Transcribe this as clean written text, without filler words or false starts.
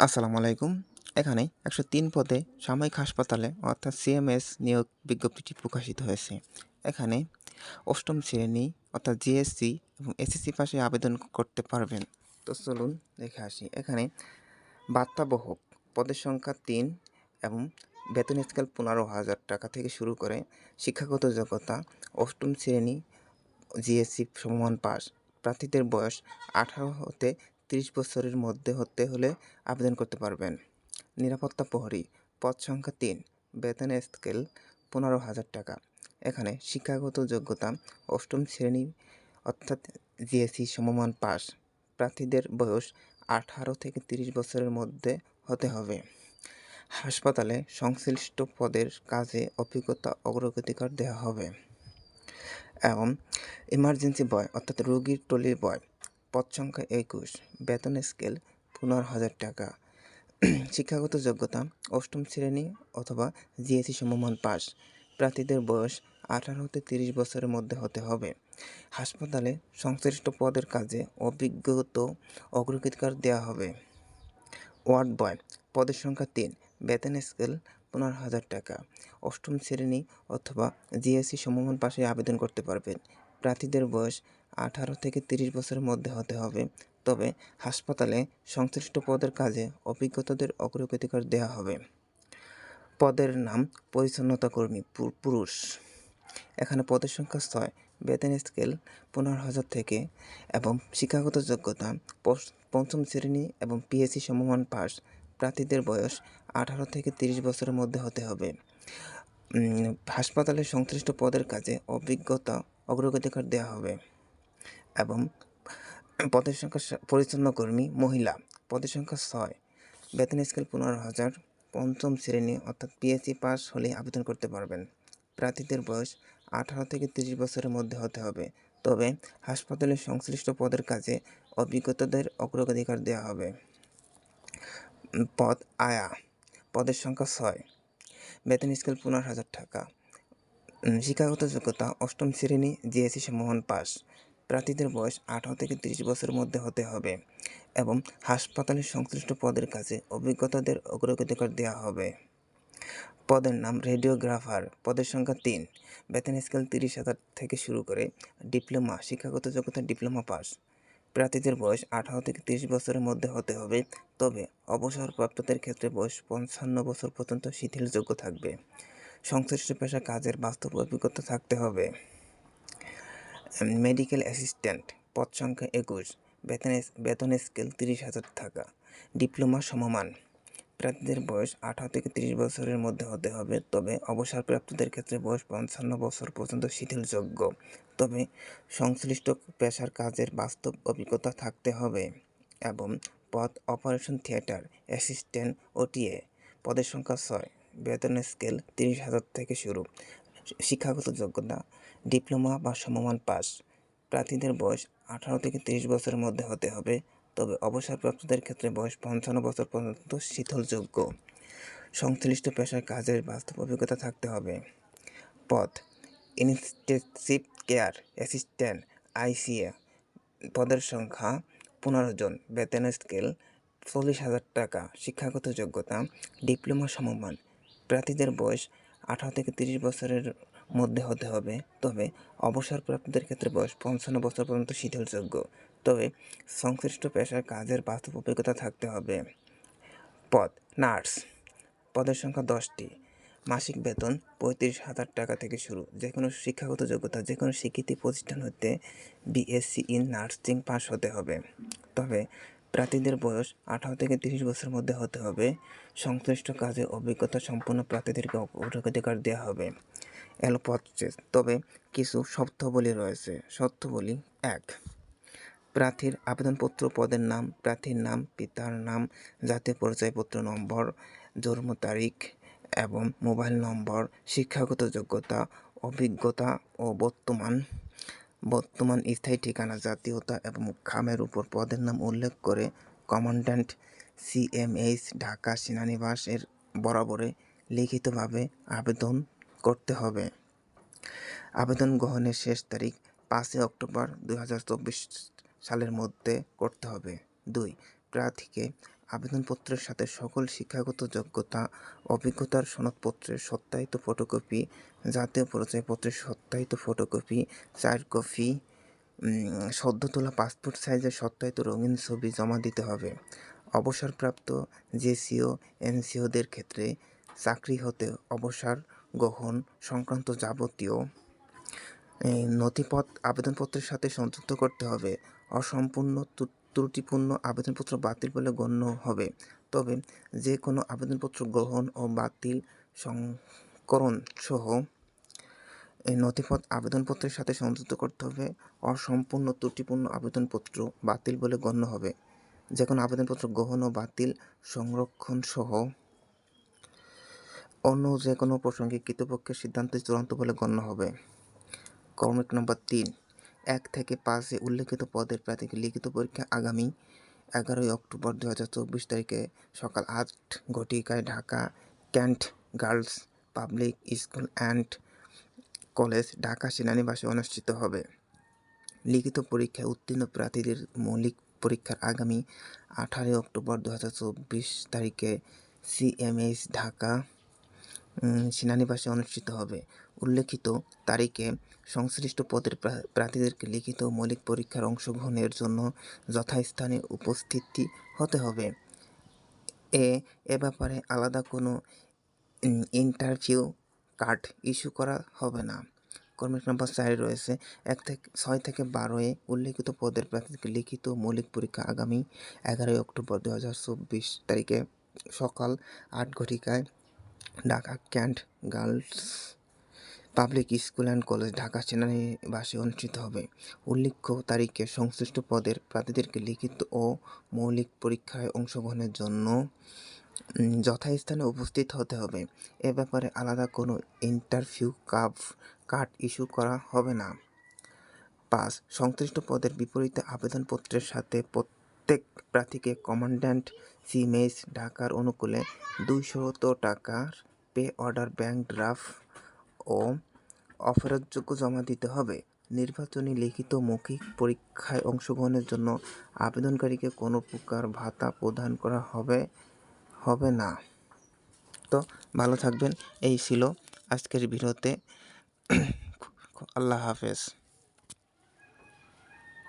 আসসালামু আলাইকুম। এখানে ১০৩ পদে সাময়িক হাসপাতালে অর্থাৎ সিএমএস নিয়োগ বিজ্ঞপ্তিটি প্রকাশিত হয়েছে। এখানে ৮ম শ্রেণী অর্থাৎ জিএসসি এবং এসএসসি পাশে আবেদন করতে পারবেন। তো চলুন দেখে আসি। এখানে বার্তাবহক পদের সংখ্যা ৩ এবং বেতন স্কেল ১৫,০০০ টাকা থেকে শুরু করে শিক্ষাগত যোগ্যতা ৮ম শ্রেণী জিএসসি সমমান পাস। প্রার্থীদের বয়স ১৮ হতে ৩০ বছরের মধ্যে হতে হলে আবেদন করতে পারবেন। নিরাপত্তা প্রহরী পদ সংখ্যা ৩ বেতন স্কেল ১৫,০০০ টাকা। এখানে শিক্ষাগত যোগ্যতা ৮ম শ্রেণী অর্থাৎ জিএসসি সমমান পাস। প্রার্থীদের বয়স ১৮ থেকে ৩০ বছরের মধ্যে হতে হবে। হাসপাতালে সংশ্লিষ্ট পদের কাজে অভিজ্ঞতা অগ্রাধিকার দেওয়া হবে এবং ইমার্জেন্সি বয় অর্থাৎ রোগীর ট্রলি বয় পদ সংখ্যা ২১ বেতন স্কেল ১৫,০০০ টাকা। শিক্ষাগত যোগ্যতা ৮ম শ্রেণী অথবা জিএসসি সমমান পাস। প্রার্থীদের বয়স ১৮ হতে ৩০ বছরের মধ্যে হতে হবে। হাসপাতালে সংশ্লিষ্ট পদের কাজে অভিজ্ঞতা অগ্রাধিকার দেওয়া হবে। ওয়ার্ড বয় পদের সংখ্যা ৩ বেতন স্কেল ১৫,০০০ টাকা। ৮ম শ্রেণী অথবা জিএসসি সমমান পাশে আবেদন করতে পারবেন। প্রার্থীদের বয়স ১৮ থেকে ৩০ বছরের মধ্যে হতে হবে। তবে হাসপাতালে সংশ্লিষ্ট পদের কাজে অভিজ্ঞতাদের অগ্রাধিকার দেওয়া হবে। পদের নাম পরিচ্ছন্নতা কর্মী পুরুষ। এখানে পদের সংখ্যা ৬ বেতন স্কেল ১৫,০০০ থেকে এবং শিক্ষাগত যোগ্যতা ৫ম শ্রেণী এবং পিএসসি সমমান পাস। প্রার্থীদের বয়স ১৮ থেকে ৩০ বছরের মধ্যে হতে হবে। হাসপাতালের সংশ্লিষ্ট পদের কাজে অভিজ্ঞতা অগ্রাধিকার দেওয়া হবে এবং পদের সংখ্যা পরিচ্ছন্ন কর্মী মহিলা পদের সংখ্যা ৬ বেতন স্কেল ১৫,০০০ ৫ম শ্রেণী অর্থাৎ পিএসসি পাস হলে আবেদন করতে পারবেন। প্রার্থীদের বয়স ১৮ থেকে ৩০ বছরের মধ্যে হতে হবে। তবে হাসপাতালের সংশ্লিষ্ট পদের কাজে অভিজ্ঞতাদের অগ্রাধিকার দেওয়া হবে। পদ আয়া পদের সংখ্যা ৬ বেতন স্কেল ১৫,০০০ টাকা। শিক্ষাগত যোগ্যতা ৮ম শ্রেণী জিএসসি সমমান পাস। প্রার্থীদের বয়স ১৮ থেকে ৩০ বছরের মধ্যে হতে হবে এবং হাসপাতালের সংশ্লিষ্ট পদের কাজে অভিজ্ঞতাদের অগ্রাধিকার দেওয়া হবে। পদের নাম রেডিওগ্রাফার পদের সংখ্যা ৩ বেতন স্কেল ৩০,০০০ থেকে শুরু করে ডিপ্লোমা শিক্ষাগত যোগ্যতা ডিপ্লোমা পাস। প্রার্থীদের বয়স ১৮ থেকে ৩০ বছরের মধ্যে হতে হবে। তবে অবসরপ্রাপ্তদের ক্ষেত্রে বয়স ৫৫ বছর পর্যন্ত শিথিলযোগ্য থাকবে। সংশ্লিষ্ট পেশা কাজের বাস্তব অভিজ্ঞতা থাকতে হবে। মেডিকেল অ্যাসিস্ট্যান্ট পদ সংখ্যা ২১ বেতন স্কেল ৩০,০০০ টাকা। ডিপ্লোমা সমমান। প্রার্থীদের বয়স ১৮ থেকে ৩০ বছরের মধ্যে হতে হবে। তবে অবসরপ্রাপ্তদের ক্ষেত্রে বয়স ৫৫ বছর পর্যন্ত শিথিলযোগ্য। তবে সংশ্লিষ্ট পেশার কাজের বাস্তব অভিজ্ঞতা থাকতে হবে এবং পদ অপারেশন থিয়েটার অ্যাসিস্ট্যান্ট ওটিএ পদের সংখ্যা ৬ বেতন স্কেল ৩০,০০০ থেকে শুরু। শিক্ষাগত যোগ্যতা ডিপ্লোমা বা সমমান পাস। প্রার্থীদের বয়স ১৮ থেকে ৩০ বছরের মধ্যে হতে হবে। তবে অবসরপ্রাপ্তদের ক্ষেত্রে বয়স ৫৫ বছর পর্যন্ত শিথিলযোগ্য। সংশ্লিষ্ট পেশার কাজের বাস্তব অভিজ্ঞতা থাকতে হবে। পদ ইনটেনসিভ কেয়ার অ্যাসিস্ট্যান্ট আইসিইউ পদের সংখ্যা ১৫ জন। বেতন স্কেল ৪০,০০০ টাকা। শিক্ষাগত যোগ্যতা ডিপ্লোমা সমমান। প্রার্থীদের বয়স ১৮ থেকে ৩০ বছরের মধ্যে হতে হবে। তবে অবসরপ্রাপ্তদের ক্ষেত্রে বয়স ৫৫ বছর পর্যন্ত শিথিলযোগ্য। তবে সংশ্লিষ্ট পেশার কাজের বাস্তব অভিজ্ঞতা থাকতে হবে। পদ নার্স পদের সংখ্যা ১০টি। মাসিক বেতন ৩৫,০০০ টাকা থেকে শুরু। যে কোনো শিক্ষাগত যোগ্যতা যে কোনো স্বীকৃতি প্রতিষ্ঠান হতে বিএসসি ইন নার্সিং পাস হতে হবে। তবে প্রার্থীদের বয়স ১৮ থেকে ৩০ বছরের মধ্যে হতে হবে। সংশ্লিষ্ট কাজে অভিজ্ঞতা সম্পন্ন প্রার্থীদেরকে অগ্রাধিকার দেওয়া হবে। পদ তবে কিছু শর্তাবলী রয়েছে। শর্তাবলী ১ প্রার্থীর আবেদনপত্র পদের নাম প্রার্থীর নাম পিতার নাম জাতীয় পরিচয়পত্র নম্বর জন্ম তারিখ এবং মোবাইল নম্বর শিক্ষাগত যোগ্যতা অভিজ্ঞতা ও বর্তমান স্থায়ী ঠিকানা জাতীয়তা এবং খামের উপর পদের নাম উল্লেখ করে কমান্ড্যান্ট সিএমএইচ ঢাকা সেনানিবাসের বরাবরে লিখিতভাবে আবেদন করতে হবে। আবেদন গ্রহণের শেষ তারিখ ৫ অক্টোবর ২০২৪ সালের মধ্যে করতে হবে। ২ প্রার্থীকে আবেদনপত্রের সাথে সকল শিক্ষাগত যোগ্যতা, অভিজ্ঞতার সনদপত্রের সত্যায়িত ফটোকপি, জাতীয় পরিচয়পত্রের সত্যায়িত ফটোকপি 4 কপি, সদ্য তোলা পাসপোর্ট সাইজের সত্যায়িত রঙিন ছবি জমা দিতে হবে। অবসরপ্রাপ্ত জেসিও, এনসিওদের ক্ষেত্রে চাকরি হতে অবসর গ্রহণ সংক্রান্ত যাবতীয় নথিপত্র আবেদনপত্রের সাথে সংযুক্ত করতে হবে। অসম্পূর্ণ ত্রুটিপূর্ণ আবেদনপত্র বাতিল বলে গণ্য হবে। তবে যে কোনো আবেদনপত্র গ্রহণ ও বাতিল সংকরণ সহ নথিপত্র আবেদনপত্রের সাথে সংযুক্ত করতে হবে। অসম্পূর্ণ ত্রুটিপূর্ণ আবেদনপত্র বাতিল বলে গণ্য হবে। যে কোনো আবেদনপত্র গ্রহণ ও বাতিল সংরক্ষণ সহ অন্য যে কোনো প্রসঙ্গে কর্তৃপক্ষের সিদ্ধান্ত চূড়ান্ত বলে গণ্য হবে। কর্মক নম্বর 3, 1 থেকে 5 উল্লেখিত পদের প্রার্থীকে লিখিত পরীক্ষা আগামী 11 অক্টোবর 2024 তারিখে সকাল 8 ঘটিকায় Dhaka cantt girls public school and college, Dhaka সেনানিবাসে অনুষ্ঠিত হবে। লিখিত পরীক্ষায় উত্তীর্ণ প্রার্থীদের মৌলিক পরীক্ষার আগামী 18 অক্টোবর 2024 তারিখে সিএমএইচ ঢাকা সেনানিবাসে অনুষ্ঠিত হবে। উল্লেখিত তারিখে সংশ্লিষ্ট পদের প্রার্থীদেরকে লিখিত মৌলিক পরীক্ষার অংশগ্রহণের জন্য যথাস্থানে উপস্থিত হতে হবে। এ ব্যাপারে আলাদা কোনো ইন্টারভিউ কার্ড ইস্যু করা হবে না। কর্মক নম্বর 4 রয়েছে 6 থেকে 12 উল্লেখিত পদের প্রার্থীদেরকে লিখিত মৌলিক পরীক্ষা আগামী 11 অক্টোবর 2024 তারিখে সকাল 8 ঘটিকায় Dhaka cantt girls public school and college, Dhaka সেনানিবাসে অনুষ্ঠিত হবে। উল্লেখ্য তারিখে সংশ্লিষ্ট পদের প্রার্থীদেরকে লিখিত ও মৌলিক পরীক্ষায় অংশগ্রহণের জন্য যথাস্থানে উপস্থিত হতে হবে। এ ব্যাপারে আলাদা কোনো ইন্টারভিউ কার্ড ইস্যু করা হবে না। 5. সংশ্লিষ্ট পদের বিপরীতে আবেদনপত্রের সাথে প্রত্যেক প্রার্থীকে কমান্ড্যান্ট সিএমএইচ ঢাকার অনুকূলে 200 টাকার পে অর্ডার ব্যাংক ড্রাফট ও অফেরতযোগ্য জমা দিতে হবে। নির্বাচনী লিখিত মৌখিক পরীক্ষায় অংশগ্রহণের জন্য আবেদনকারীকে কোনো প্রকার ভাতা প্রদান করা হবে না। তো ভালো থাকবেন। এই ছিল আজকের ভিডিওতে। আল্লাহ হাফেজ।